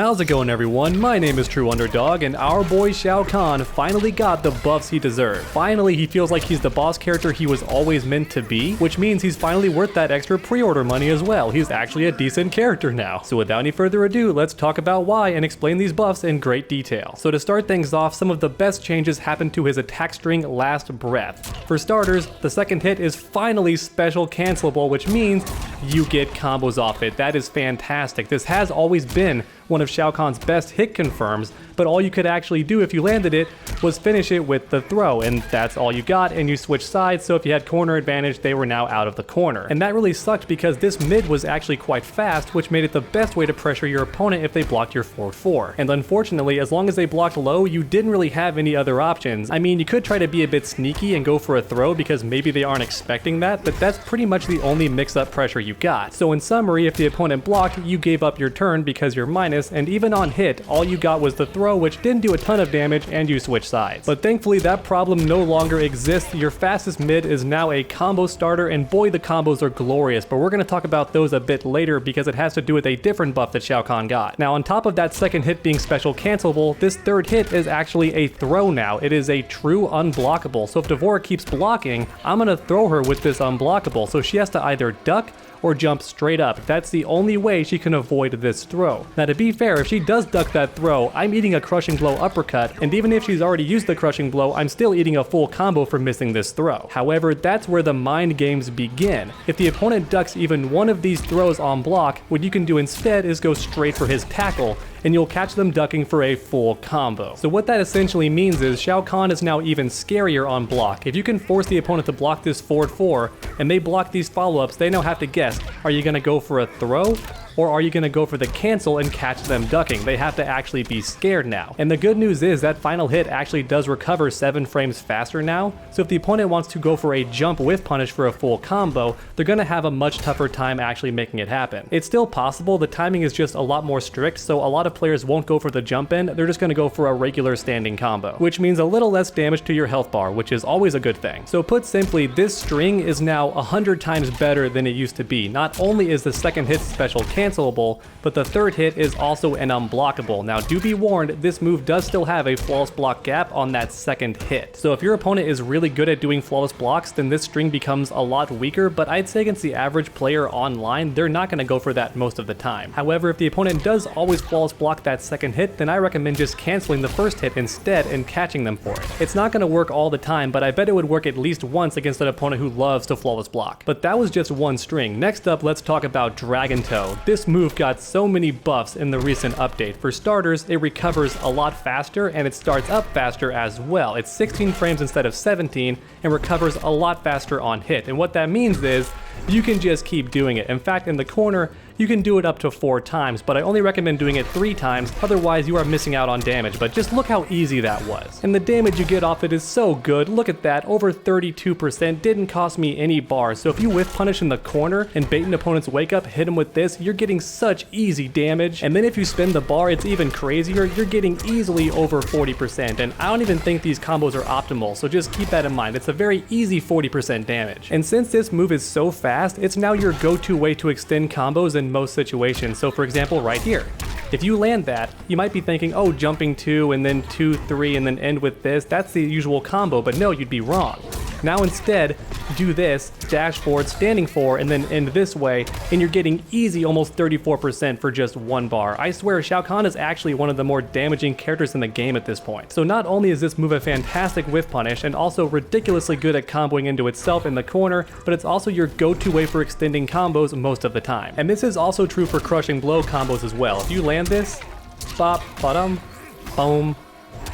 How's it going, everyone? My name is True Underdog, and our boy Shao Kahn finally got the buffs he deserved. Finally, he feels like he's the boss character he was always meant to be, which means he's finally worth that extra pre-order money as well. He's actually a decent character now. So without any further ado, let's talk about why and explain these buffs in great detail. So to start things off, some of the best changes happened to his attack string Last Breath. For starters, the second hit is finally special cancelable, which means you get combos off it. That is fantastic. This has always been one of Shao Kahn's best hit confirms, but all you could actually do if you landed it was finish it with the throw, and that's all you got, and you switch sides, so if you had corner advantage, they were now out of the corner. And that really sucked because this mid was actually quite fast, which made it the best way to pressure your opponent if they blocked your 4-4. And unfortunately, as long as they blocked low, you didn't really have any other options. I mean, you could try to be a bit sneaky and go for a throw because maybe they aren't expecting that, but that's pretty much the only mix-up pressure you got. So in summary, if the opponent blocked, you gave up your turn because you're minus, and even on hit, all you got was the throw, which didn't do a ton of damage, and you switch sides. But thankfully, that problem no longer exists. Your fastest mid is now a combo starter, and boy, the combos are glorious, but we're going to talk about those a bit later because it has to do with a different buff that Shao Kahn got. Now, on top of that second hit being special cancelable, this third hit is actually a throw now. It is a true unblockable, so if D'Vorah keeps blocking, I'm going to throw her with this unblockable, so she has to either duck or jump straight up. That's the only way she can avoid this throw. Now, to be fair, if she does duck that throw, I'm eating a crushing blow uppercut, and even if she's already used the crushing blow, I'm still eating a full combo for missing this throw. However, that's where the mind games begin. If the opponent ducks even one of these throws on block, what you can do instead is go straight for his tackle, and you'll catch them ducking for a full combo. So what that essentially means is Shao Kahn is now even scarier on block. If you can force the opponent to block this forward 4, and they block these follow-ups, they now have to guess, are you gonna go for a throw? Or are you going to go for the cancel and catch them ducking? They have to actually be scared now. And the good news is that final hit actually does recover 7 frames faster now, so if the opponent wants to go for a jump with punish for a full combo, they're going to have a much tougher time actually making it happen. It's still possible, the timing is just a lot more strict, so a lot of players won't go for the jump in, they're just going to go for a regular standing combo, which means a little less damage to your health bar, which is always a good thing. So put simply, this string is now 100 times better than it used to be. Not only is the second hit special cancelable, but the third hit is also an unblockable. Now, do be warned, this move does still have a flawless block gap on that second hit. So if your opponent is really good at doing flawless blocks, then this string becomes a lot weaker, but I'd say against the average player online, they're not going to go for that most of the time. However, if the opponent does always flawless block that second hit, then I recommend just canceling the first hit instead and catching them for it. It's not going to work all the time, but I bet it would work at least once against an opponent who loves to flawless block. But that was just one string. Next up, let's talk about Dragon Toe. This move got so many buffs in the recent update. For starters, it recovers a lot faster and it starts up faster as well. It's 16 frames instead of 17 and recovers a lot faster on hit. And what that means is you can just keep doing it. In fact, in the corner, you can do it up to 4 times, but I only recommend doing it 3 times, otherwise you are missing out on damage, but just look how easy that was. And the damage you get off it is so good, look at that, over 32%, didn't cost me any bars, so if you whiff punish in the corner and bait an opponent's wake up, hit him with this, you're getting such easy damage, and then if you spin the bar, it's even crazier, you're getting easily over 40%, and I don't even think these combos are optimal, so just keep that in mind, it's a very easy 40% damage. And since this move is so fast, it's now your go-to way to extend combos in most situations. So for example, right here, if you land that, you might be thinking, oh, jumping 2 and then 2, 3 and then end with this, that's the usual combo, but no, you'd be wrong. Now instead, do this, dash forward, standing 4, and then end this way, and you're getting easy almost 34% for just 1 bar. I swear, Shao Kahn is actually one of the more damaging characters in the game at this point. So not only is this move a fantastic whiff punish, and also ridiculously good at comboing into itself in the corner, but it's also your go-to way for extending combos most of the time. And this is also true for crushing blow combos as well. If you land this, bop, bottom, boom,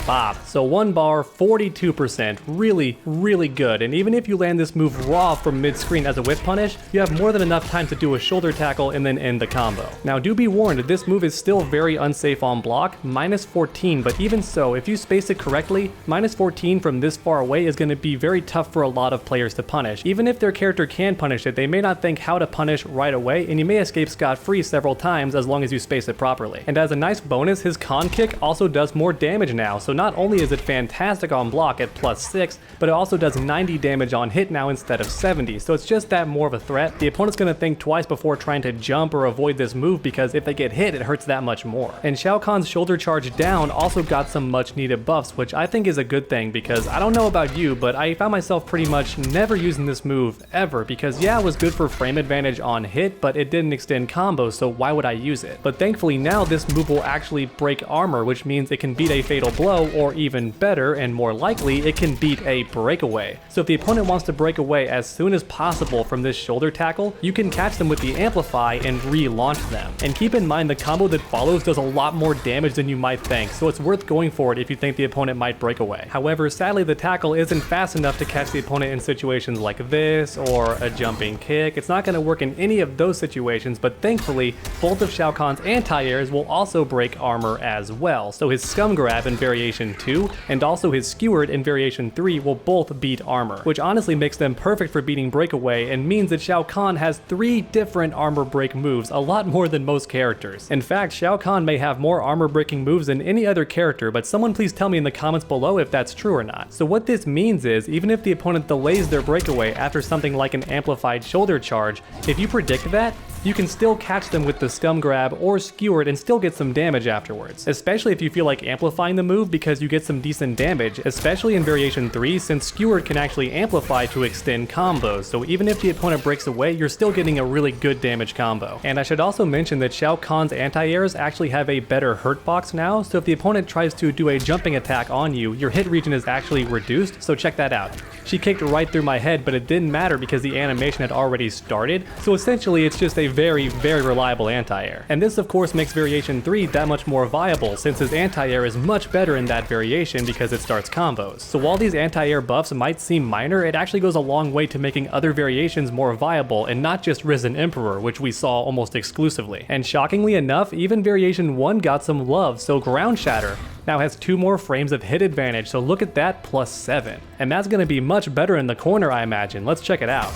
bop. So 1 bar, 42%, really, really good. And even if you land this move raw from mid-screen as a whiff punish, you have more than enough time to do a shoulder tackle and then end the combo. Now do be warned, this move is still very unsafe on block, minus 14, but even so, if you space it correctly, minus 14 from this far away is going to be very tough for a lot of players to punish. Even if their character can punish it, they may not think how to punish right away, and you may escape scot-free several times as long as you space it properly. And as a nice bonus, his con kick also does more damage now, so not only is it fantastic on block at +6, but it also does 90 damage on hit now instead of 70, so it's just that more of a threat. The opponent's gonna think twice before trying to jump or avoid this move because if they get hit, it hurts that much more. And Shao Kahn's shoulder charge down also got some much needed buffs, which I think is a good thing because I don't know about you, but I found myself pretty much never using this move ever because yeah, it was good for frame advantage on hit, but it didn't extend combos, so why would I use it? But thankfully now this move will actually break armor, which means it can beat a fatal blow, or even better and more likely, it can beat a breakaway. So if the opponent wants to break away as soon as possible from this shoulder tackle, you can catch them with the amplify and relaunch them. And keep in mind the combo that follows does a lot more damage than you might think, so it's worth going for it if you think the opponent might break away. However, sadly the tackle isn't fast enough to catch the opponent in situations like this or a jumping kick. It's not going to work in any of those situations, but thankfully both of Shao Kahn's anti-airs will also break armor as well. So his scum grab in variation 2 and also his skewered in variation 3 will both beat armor, which honestly makes them perfect for beating breakaway and means that Shao Kahn has 3 different armor break moves, a lot more than most characters. In fact, Shao Kahn may have more armor breaking moves than any other character, but someone please tell me in the comments below if that's true or not. So what this means is, even if the opponent delays their breakaway after something like an amplified shoulder charge, if you predict that, you can still catch them with the scum grab or skewered and still get some damage afterwards. Especially if you feel like amplifying the move because you get some decent damage, especially in variation 3 since skewered can actually amplify to extend combos, so even if the opponent breaks away, you're still getting a really good damage combo. And I should also mention that Shao Kahn's anti-airs actually have a better hurt box now, so if the opponent tries to do a jumping attack on you, your hit region is actually reduced, so check that out. She kicked right through my head, but it didn't matter because the animation had already started, so essentially it's just a very reliable anti-air. And this of course makes variation 3 that much more viable since his anti-air is much better in that variation because it starts combos. So while these anti-air buffs might seem minor, it actually goes a long way to making other variations more viable and not just Risen Emperor, which we saw almost exclusively. And shockingly enough, even variation 1 got some love, so Ground Shatter now has 2 more frames of hit advantage, so look at that, +7. And that's going to be much better in the corner, I imagine. Let's check it out.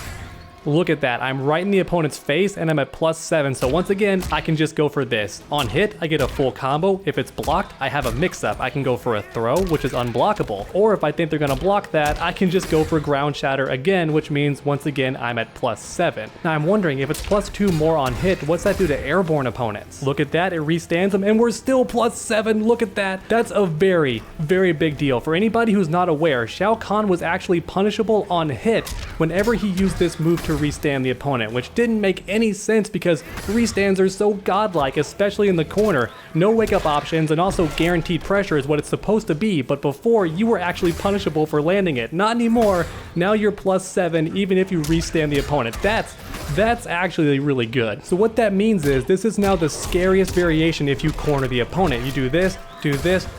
Look at that, I'm right in the opponent's face and I'm at +7, so once again, I can just go for this. On hit, I get a full combo. If it's blocked, I have a mix-up. I can go for a throw, which is unblockable. Or if I think they're gonna block that, I can just go for Ground Shatter again, which means once again, I'm at +7. Now I'm wondering, if it's +2 more on hit, what's that do to airborne opponents? Look at that, it restands them and we're still +7, look at that. That's a very big deal. For anybody who's not aware, Shao Kahn was actually punishable on hit whenever he used this move to restand the opponent, which didn't make any sense because restands are so godlike, especially in the corner. No wake up options and also guaranteed pressure is what it's supposed to be, but before you were actually punishable for landing it. Not anymore. Now you're +7 even if you restand the opponent. That's actually really good. So what that means is this is now the scariest variation if you corner the opponent. You do this,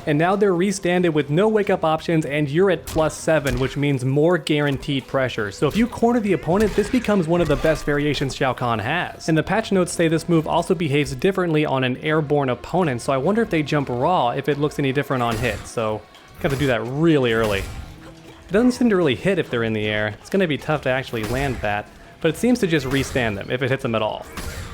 and now they're restanded with no wake up options and you're at +7, which means more guaranteed pressure. So if you corner the opponent, this becomes one of the best variations Shao Kahn has. And the patch notes say this move also behaves differently on an airborne opponent, so I wonder if they jump raw if it looks any different on hit. So gotta do that really early. It doesn't seem to really hit if they're in the air. It's gonna be tough to actually land that, but it seems to just restand them if it hits them at all.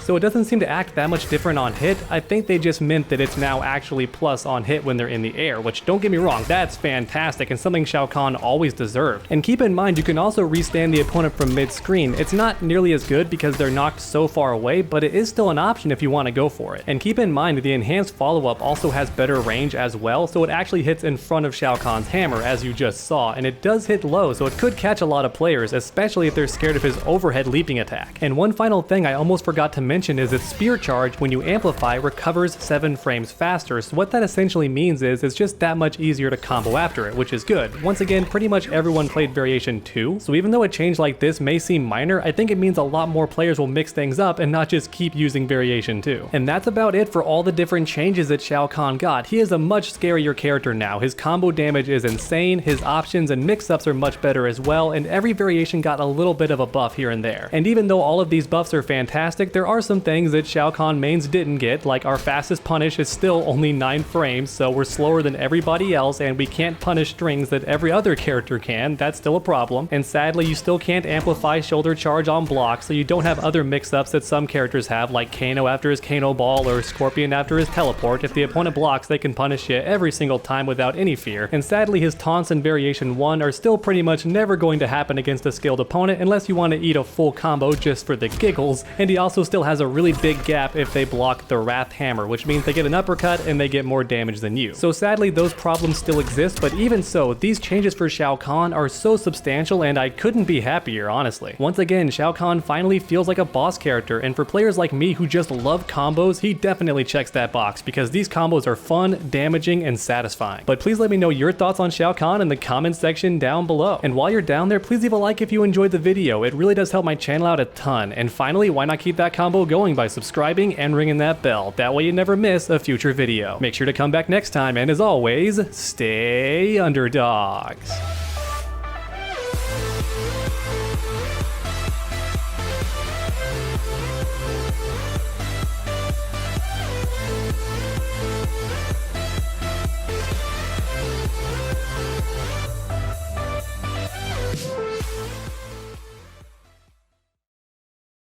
So it doesn't seem to act that much different on hit. I think they just meant that it's now actually plus on hit when they're in the air, which don't get me wrong, that's fantastic and something Shao Kahn always deserved. And keep in mind, you can also restand the opponent from mid-screen. It's not nearly as good because they're knocked so far away, but it is still an option if you want to go for it. And keep in mind, the enhanced follow-up also has better range as well, so it actually hits in front of Shao Kahn's hammer, as you just saw, and it does hit low, so it could catch a lot of players, especially if they're scared of his overhead leaping attack. And one final thing I almost forgot to mention is that Spear Charge, when you amplify, recovers 7 frames faster, so what that essentially means is it's just that much easier to combo after it, which is good. Once again, pretty much everyone played Variation 2, so even though a change like this may seem minor, I think it means a lot more players will mix things up and not just keep using Variation 2. And that's about it for all the different changes that Shao Kahn got. He is a much scarier character now. His combo damage is insane, his options and mix-ups are much better as well, and every variation got a little bit of a buff here and there. And even though all of these buffs are fantastic, there are some some things that Shao Kahn mains didn't get, like our fastest punish is still only 9 frames, so we're slower than everybody else, and we can't punish strings that every other character can. That's still a problem. And sadly, you still can't amplify shoulder charge on block, so you don't have other mix-ups that some characters have, like Kano after his Kano ball or Scorpion after his teleport. If the opponent blocks, they can punish you every single time without any fear. And sadly, his taunts in Variation 1 are still pretty much never going to happen against a skilled opponent unless you want to eat a full combo just for the giggles. And he also still has a really big gap if they block the Wrath Hammer, which means they get an uppercut and they get more damage than you. So sadly, those problems still exist, but even so, these changes for Shao Kahn are so substantial and I couldn't be happier, honestly. Once again, Shao Kahn finally feels like a boss character, and for players like me who just love combos, he definitely checks that box because these combos are fun, damaging, and satisfying. But please let me know your thoughts on Shao Kahn in the comments section down below. And while you're down there, please leave a like if you enjoyed the video. It really does help my channel out a ton. And finally, why not keep that combo going by subscribing and ringing that bell? That way you never miss a future video. Make sure to come back next time, and as always, stay underdogs.